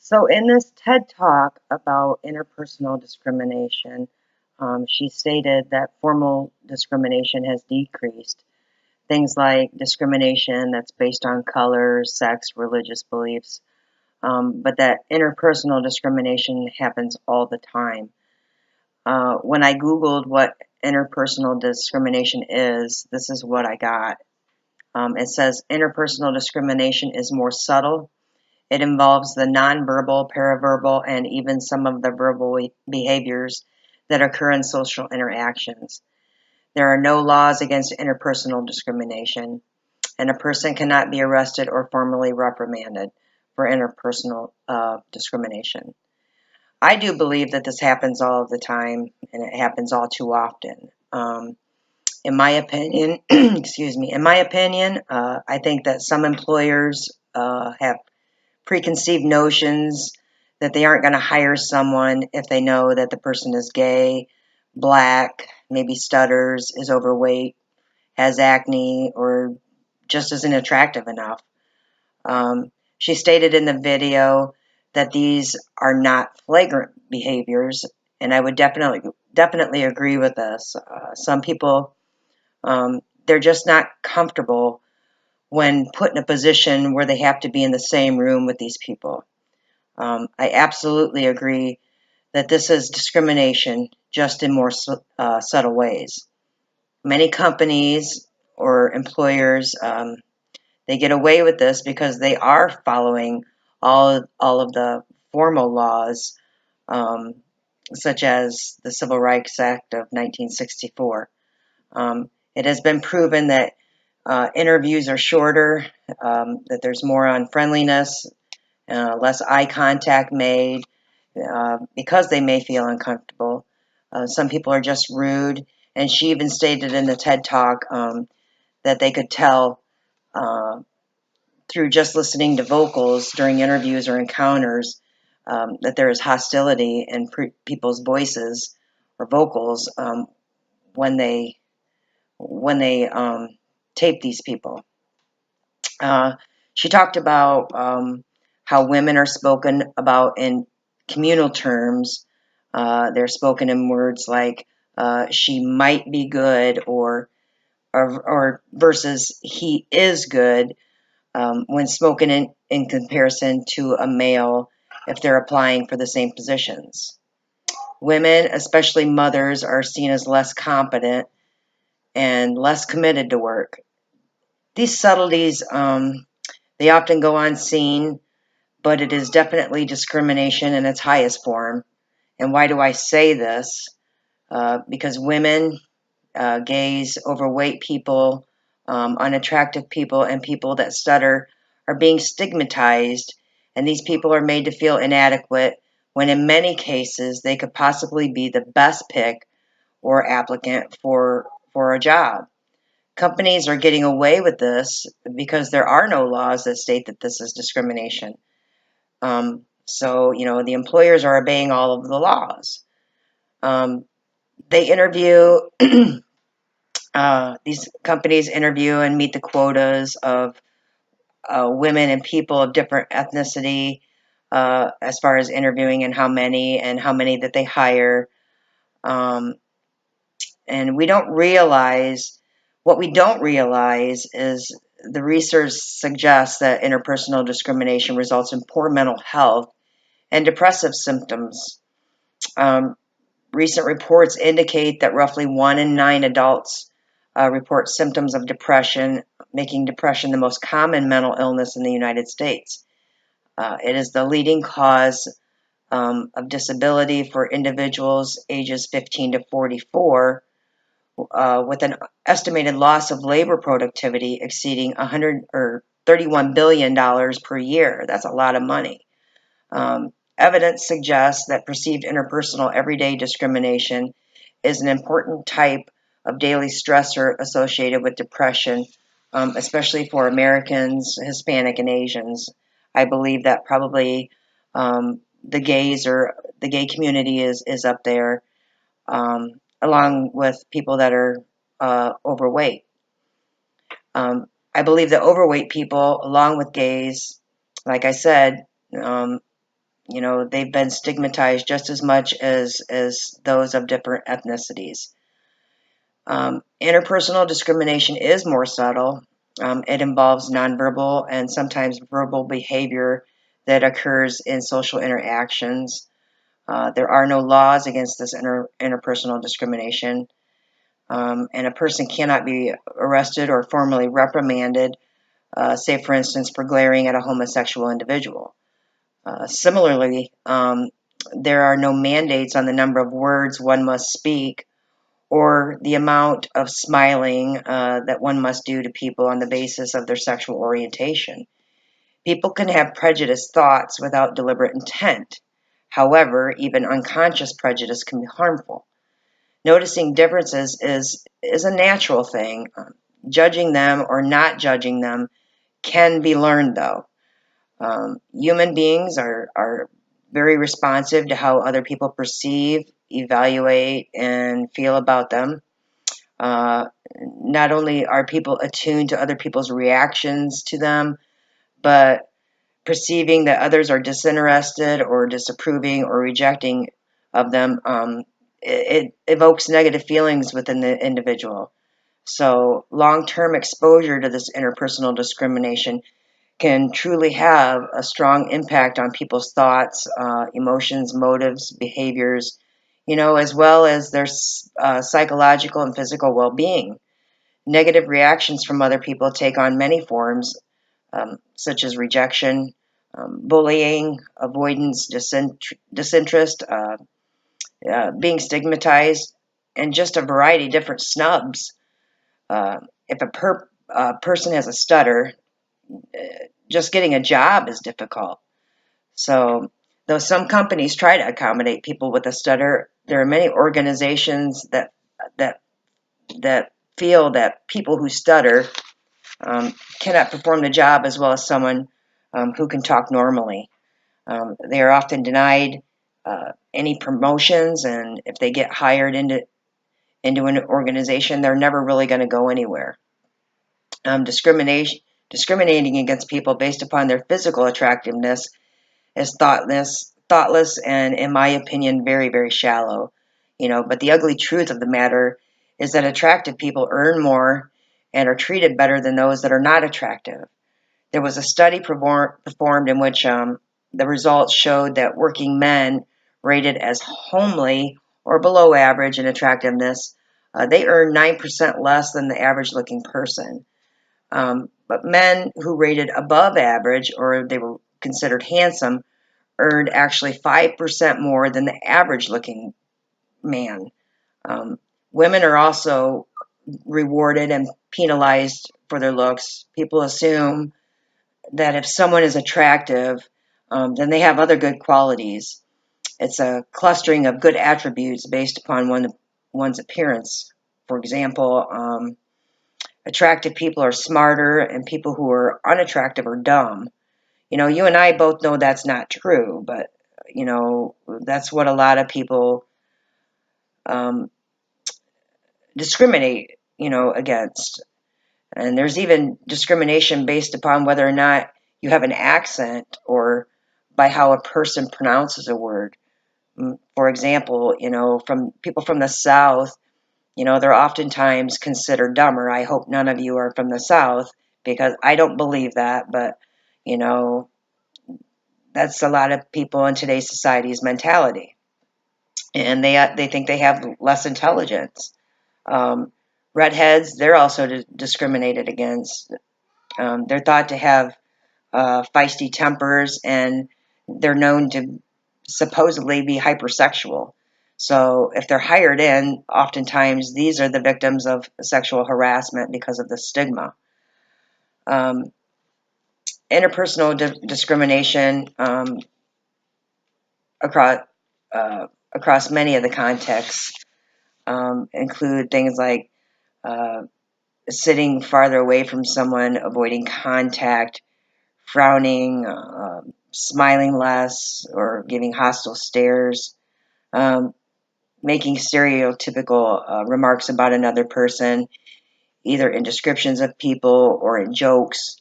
So, in this TED Talk about interpersonal discrimination, she stated that formal discrimination has decreased. Things like discrimination that's based on color, sex, religious beliefs, but that interpersonal discrimination happens all the time. When I Googled what interpersonal discrimination is, this is what I got. It says interpersonal discrimination is more subtle. It involves the nonverbal, paraverbal, and even some of the verbal behaviors that occur in social interactions. There are no laws against interpersonal discrimination, and a person cannot be arrested or formally reprimanded for interpersonal discrimination. I do believe that this happens all of the time, and it happens all too often. In my opinion, excuse me, in my opinion, I think that some employers have preconceived notions that they aren't going to hire someone if they know that the person is gay, black, maybe stutters, is overweight, has acne, or just isn't attractive enough. She stated in the video that these are not flagrant behaviors, and I would definitely agree with this. Some people, they're just not comfortable when put in a position where they have to be in the same room with these people. I absolutely agree that this is discrimination, just in more subtle ways. Many companies or employers, they get away with this because they are following all of the formal laws, um, such as the Civil Rights Act of 1964. It has been proven that interviews are shorter, that there's more unfriendliness, less eye contact made, because they may feel uncomfortable. Some people are just rude, and she even stated in the TED Talk that they could tell through just listening to vocals during interviews or encounters that there is hostility in people's voices or vocals when they tape these people. Uh, she talked about how women are spoken about in communal terms. They're spoken in words like "she might be good" or versus "he is good" when spoken in comparison to a male if they're applying for the same positions. Women, especially mothers, are seen as less competent and less committed to work. These subtleties, they often go unseen, but it is definitely discrimination in its highest form. And why do I say this? Because women, gays, overweight people, unattractive people, and people that stutter are being stigmatized, and these people are made to feel inadequate when in many cases they could possibly be the best pick or applicant for a job. Companies are getting away with this because there are no laws that state that this is discrimination. So, the employers are obeying all of the laws. They interview, these companies interview and meet the quotas of women and people of different ethnicity as far as interviewing and how many that they hire. Um, and what we don't realize is the research suggests that interpersonal discrimination results in poor mental health and depressive symptoms. Um, Recent reports indicate that roughly 1 in 9 adults report symptoms of depression, making depression the most common mental illness in the United States. It is the leading cause of disability for individuals ages 15 to 44, with an estimated loss of labor productivity exceeding $31 billion per year. That's a lot of money. Evidence suggests that perceived interpersonal everyday discrimination is an important type of daily stressor associated with depression, especially for Americans, Hispanic, and Asians. I believe that probably the gay community is up there, along with people that are overweight. I believe that overweight people, along with gays, like I said, they've been stigmatized just as much as those of different ethnicities. Interpersonal discrimination is more subtle. It involves nonverbal and sometimes verbal behavior that occurs in social interactions. There are no laws against this interpersonal discrimination, and a person cannot be arrested or formally reprimanded, say, for instance, for glaring at a homosexual individual. Similarly, there are no mandates on the number of words one must speak or the amount of smiling that one must do to people on the basis of their sexual orientation. People can have prejudiced thoughts without deliberate intent. However, even unconscious prejudice can be harmful. Noticing differences is a natural thing. Judging them or not judging them can be learned, though. Human beings are very responsive to how other people perceive, evaluate, and feel about them. Not only are people attuned to other people's reactions to them, but perceiving that others are disinterested or disapproving or rejecting of them, it evokes negative feelings within the individual. So long-term exposure to this interpersonal discrimination can truly have a strong impact on people's thoughts, emotions, motives, behaviors, as well as their psychological and physical well-being. Negative reactions from other people take on many forms, such as rejection, bullying, avoidance, disinterest, being stigmatized, and just a variety of different snubs. If a person has a stutter, just getting a job is difficult. So, though some companies try to accommodate people with a stutter, there are many organizations that that feel that people who stutter cannot perform the job as well as someone who can talk normally. They are often denied any promotions, and if they get hired into an organization, they're never really going to go anywhere. Discriminating against people based upon their physical attractiveness is thoughtless, and, in my opinion, very, very shallow. But the ugly truth of the matter is that attractive people earn more and are treated better than those that are not attractive. There was a study performed in which the results showed that working men rated as homely or below average in attractiveness, they earned 9% less than the average looking person. But men who rated above average, or they were considered handsome, earned actually 5% more than the average looking man. Women are also rewarded and penalized for their looks. People assume that if someone is attractive, then they have other good qualities. It's a clustering of good attributes based upon one's appearance. For example, attractive people are smarter, and people who are unattractive are dumb. You and I both know that's not true, but that's what a lot of people discriminate, against. And there's even discrimination based upon whether or not you have an accent or by how a person pronounces a word. For example, from people from the South, they're oftentimes considered dumber. I hope none of you are from the South because I don't believe that, but, that's a lot of people in today's society's mentality. And they think they have less intelligence. Redheads, they're also discriminated against. They're thought to have feisty tempers, and they're known to supposedly be hypersexual. So if they're hired in, oftentimes these are the victims of sexual harassment because of the stigma. Interpersonal discrimination across many of the contexts include things like sitting farther away from someone, avoiding contact, frowning, smiling less, or giving hostile stares, making stereotypical remarks about another person, either in descriptions of people or in jokes,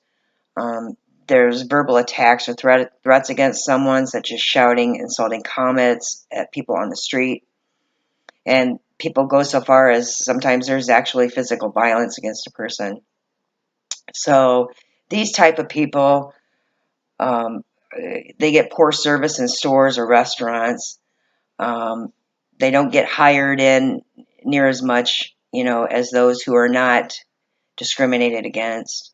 there's verbal attacks or threats against someone, such as shouting, insulting comments at people on the street. And people go so far as sometimes there's actually physical violence against a person. So these type of people, um, they get poor service in stores or restaurants. They don't get hired in near as much, as those who are not discriminated against.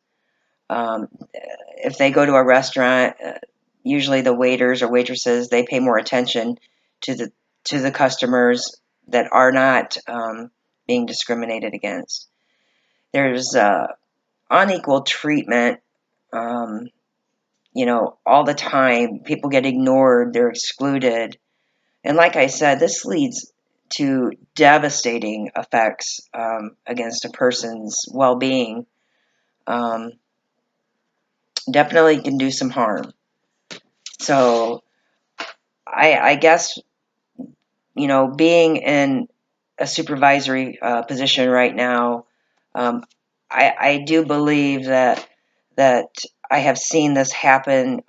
If they go to a restaurant, usually the waiters or waitresses, they pay more attention to the customers that are not being discriminated against. There's unequal treatment, all the time. People get ignored, they're excluded. And like I said, this leads to devastating effects against a person's well-being. Definitely can do some harm. So I guess, being in a supervisory position right now, I do believe that I have seen this happen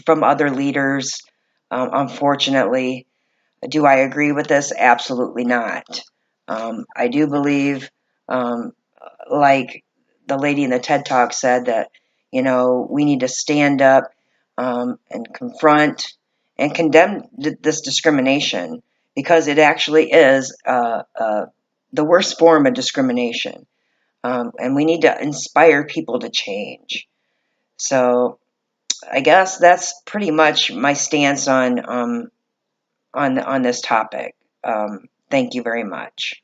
from other leaders. Unfortunately, do I agree with this? Absolutely not. I do believe, like the lady in the TED Talk said, that we need to stand up and confront and condemn this discrimination, because it actually is the worst form of discrimination, and we need to inspire people to change. So I guess that's pretty much my stance on this topic. Thank you very much.